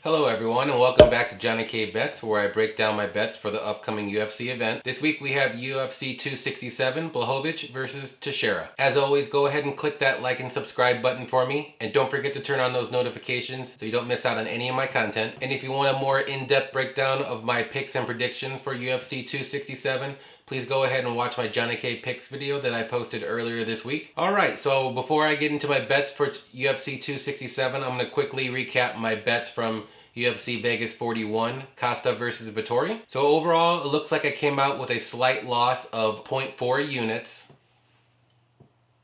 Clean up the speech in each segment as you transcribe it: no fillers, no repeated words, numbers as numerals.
Hello everyone and welcome back to Johnny K Bets, where I break down my bets for the upcoming UFC event. This week we have UFC 267, Blachowicz versus Teixeira. As always, go ahead and click that like and subscribe button for me, and don't forget to turn on those notifications so you don't miss out on any of my content. And if you want a more in-depth breakdown of my picks and predictions for UFC 267, please go ahead and watch my Johnny K Picks video that I posted earlier this week. Alright, so before I get into my bets for UFC 267, I'm going to quickly recap my bets from UFC Vegas 41, Costa versus Vettori. So overall, it looks like I came out with a slight loss of 0.4 units.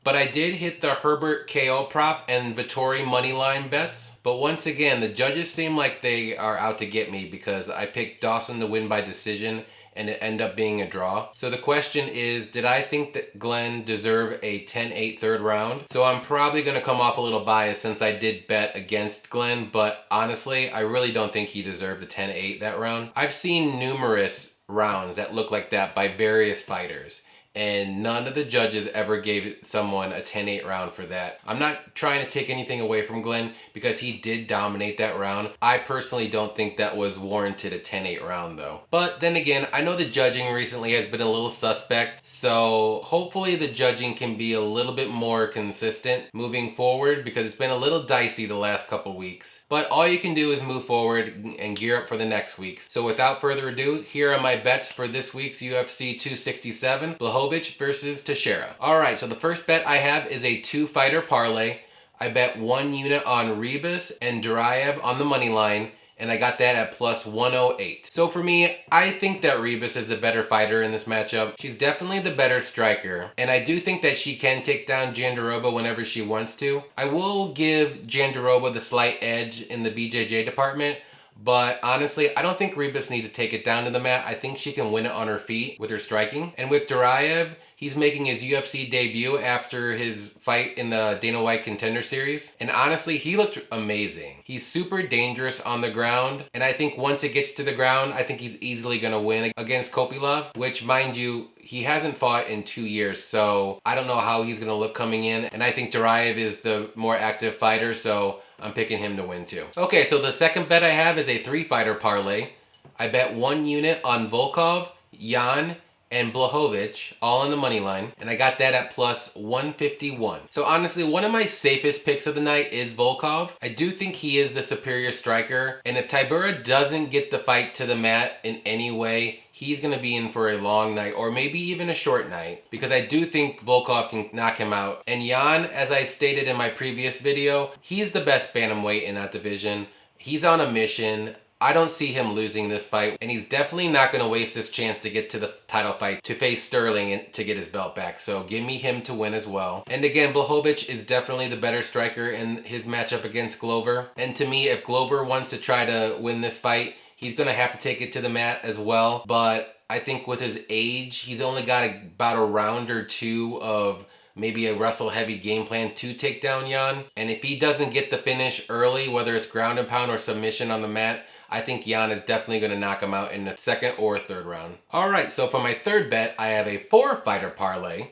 But I did hit the Herbert KO prop and Vettori moneyline bets. But once again, the judges seem like they are out to get me because I picked Dawson to win by decision and it ended up being a draw. So the question is, did I think that Glenn deserved a 10-8 third round? So I'm probably going to come off a little biased since I did bet against Glenn, but honestly, I really don't think he deserved the 10-8 that round. I've seen numerous rounds that look like that by various fighters, and none of the judges ever gave someone a 10-8 round for that. I'm not trying to take anything away from Glenn because he did dominate that round. I personally don't think that was warranted a 10-8 round though. But then again, I know the judging recently has been a little suspect, so hopefully the judging can be a little bit more consistent moving forward because it's been a little dicey the last couple weeks. But all you can do is move forward and gear up for the next week. So without further ado, here are my bets for this week's UFC 267. Blachowicz versus Teixeira. Alright, so the first bet I have is a 2-fighter parlay. I bet 1 unit on Ribas and Duraev on the money line, and I got that at plus 108. So for me, I think that Ribas is a better fighter in this matchup. She's definitely the better striker, and I do think that she can take down Jandiroba whenever she wants to. I will give Jandiroba the slight edge in the BJJ department, but honestly, I don't think Ribas needs to take it down to the mat. I think she can win it on her feet with her striking. And with Duraev, he's making his UFC debut after his fight in the Dana White Contender Series. And honestly, he looked amazing. He's super dangerous on the ground. And I think once it gets to the ground, I think he's easily going to win against Kopylov, which, mind you, he hasn't fought in 2 years, so I don't know how he's going to look coming in. And I think Duraev is the more active fighter, so I'm picking him to win too. Okay, so the second bet I have is a 3-fighter parlay. I bet 1 unit on Volkov, Jan, and Blachowicz, all on the money line, and I got that at plus 151. So honestly, one of my safest picks of the night is Volkov. I do think he is the superior striker, and if Tybura doesn't get the fight to the mat in any way, he's going to be in for a long night, or maybe even a short night, because I do think Volkov can knock him out. And Jan, as I stated in my previous video, he's the best bantamweight in that division. He's on a mission. I don't see him losing this fight, and he's definitely not going to waste this chance to get to the title fight to face Sterling and to get his belt back. So give me him to win as well. And again, Blachowicz is definitely the better striker in his matchup against Glover. And to me, if Glover wants to try to win this fight, he's going to have to take it to the mat as well. But I think with his age, he's only got about a round or two of maybe a wrestle heavy game plan to take down Jan. And if he doesn't get the finish early, whether it's ground and pound or submission on the mat, I think Jan is definitely going to knock him out in the second or third round. Alright, so for my third bet, I have a 4-fighter parlay.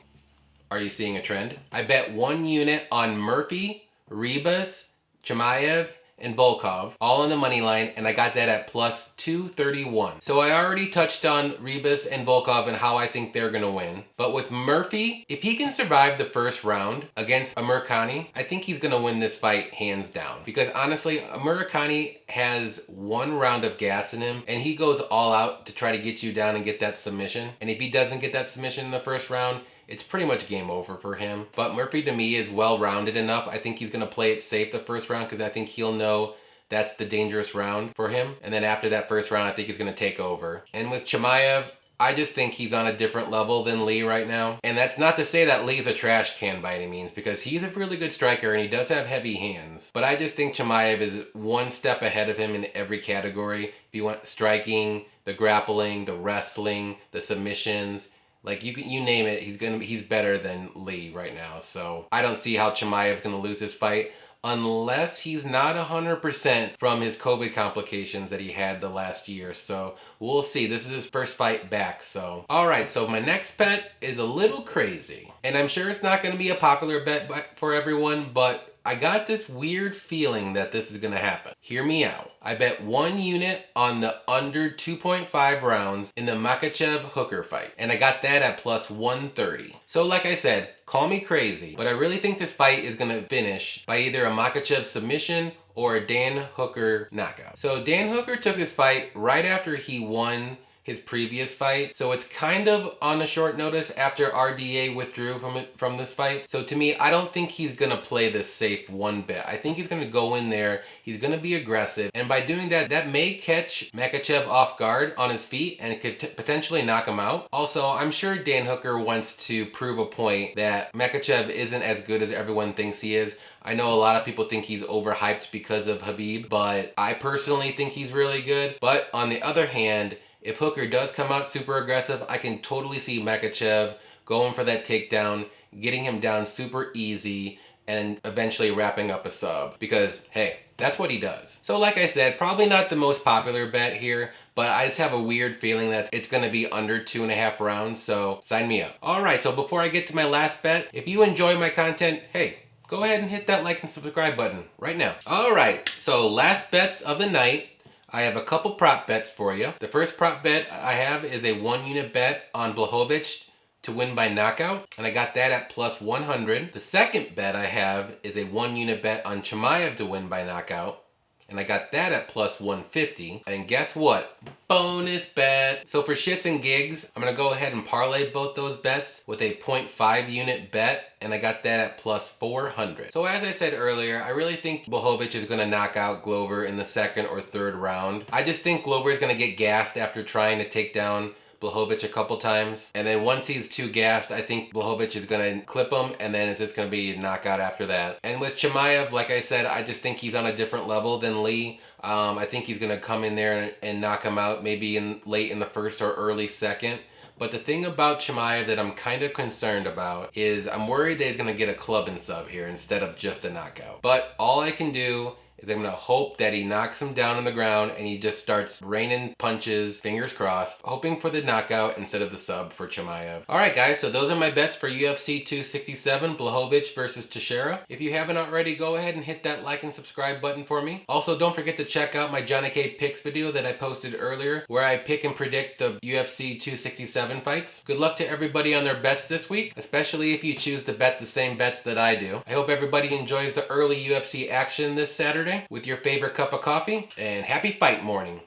Are you seeing a trend? I bet 1 unit on Murphy, Ribas, Chimaev, and Volkov, all on the money line, and I got that at plus 231. So I already touched on Ribas and Volkov and how I think they're going to win. But with Murphy, if he can survive the first round against Amirkhani, I think he's going to win this fight hands down. Because honestly, Amirkhani has 1 round of gas in him, and he goes all out to try to get you down and get that submission. And if he doesn't get that submission in the first round, it's pretty much game over for him. But Murphy, to me, is well-rounded enough. I think he's going to play it safe the first round because I think he'll know that's the dangerous round for him. And then after that first round, I think he's going to take over. And with Chimaev, I just think he's on a different level than Lee right now. And that's not to say that Lee's a trash can by any means, because he's a really good striker and he does have heavy hands. But I just think Chimaev is 1 step ahead of him in every category. If you want striking, the grappling, the wrestling, the submissions, like you name it, he's better than Lee right now. So I don't see how Chimaev's gonna lose this fight unless he's not 100% from his COVID complications that he had the last year. So we'll see. This is his first fight back. So alright, so my next bet is a little crazy. And I'm sure it's not gonna be a popular bet for everyone, but I got this weird feeling that this is gonna happen. Hear me out. I bet 1 unit on the under 2.5 rounds in the Makhachev Hooker fight, and I got that at plus 130. So like I said, call me crazy, but I really think this fight is gonna finish by either a Makhachev submission or a Dan Hooker knockout. So Dan Hooker took this fight right after he won his previous fight, so it's kind of on a short notice after RDA withdrew from this fight. So to me, I don't think he's gonna play this safe one bit. I think he's gonna go in there, he's gonna be aggressive, and by doing that, that may catch Makhachev off guard on his feet and it could potentially knock him out. Also, I'm sure Dan Hooker wants to prove a point that Makhachev isn't as good as everyone thinks he is. I know a lot of people think he's overhyped because of Khabib, but I personally think he's really good. But on the other hand, if Hooker does come out super aggressive, I can totally see Makhachev going for that takedown, getting him down super easy, and eventually wrapping up a sub. Because, hey, that's what he does. So like I said, probably not the most popular bet here, but I just have a weird feeling that it's gonna be under 2.5 rounds, so sign me up. All right, so before I get to my last bet, if you enjoy my content, hey, go ahead and hit that like and subscribe button right now. All right, so last bets of the night. I have a couple prop bets for you. The first prop bet I have is a 1 unit bet on Blachowicz to win by knockout, and I got that at plus 100. The second bet I have is a 1 unit bet on Chimaev to win by knockout, and I got that at plus 150. And guess what? Bonus bet. So for shits and gigs, I'm gonna go ahead and parlay both those bets with a 0.5 unit bet, and I got that at plus 400. So as I said earlier, I really think Blachowicz is gonna knock out Glover in the second or third round. I just think Glover is gonna get gassed after trying to take down Blachowicz a couple times, and then once he's too gassed, I think Blachowicz is gonna clip him, and then it's just gonna be a knockout after that. And with Chimaev, like I said, I just think he's on a different level than Lee. I think he's gonna come in there and knock him out maybe late in the first or early second. But the thing about Chimaev that I'm kind of concerned about is I'm worried that he's gonna get a club and sub here instead of just a knockout. But all I can do is I'm gonna hope that he knocks him down on the ground and he just starts raining punches, fingers crossed, hoping for the knockout instead of the sub for Chimaev. All right, guys, so those are my bets for UFC 267, Blachowicz versus Teixeira. If you haven't already, go ahead and hit that like and subscribe button for me. Also, don't forget to check out my Johnny K picks video that I posted earlier, where I pick and predict the UFC 267 fights. Good luck to everybody on their bets this week, especially if you choose to bet the same bets that I do. I hope everybody enjoys the early UFC action this Saturday with your favorite cup of coffee, and happy fight morning.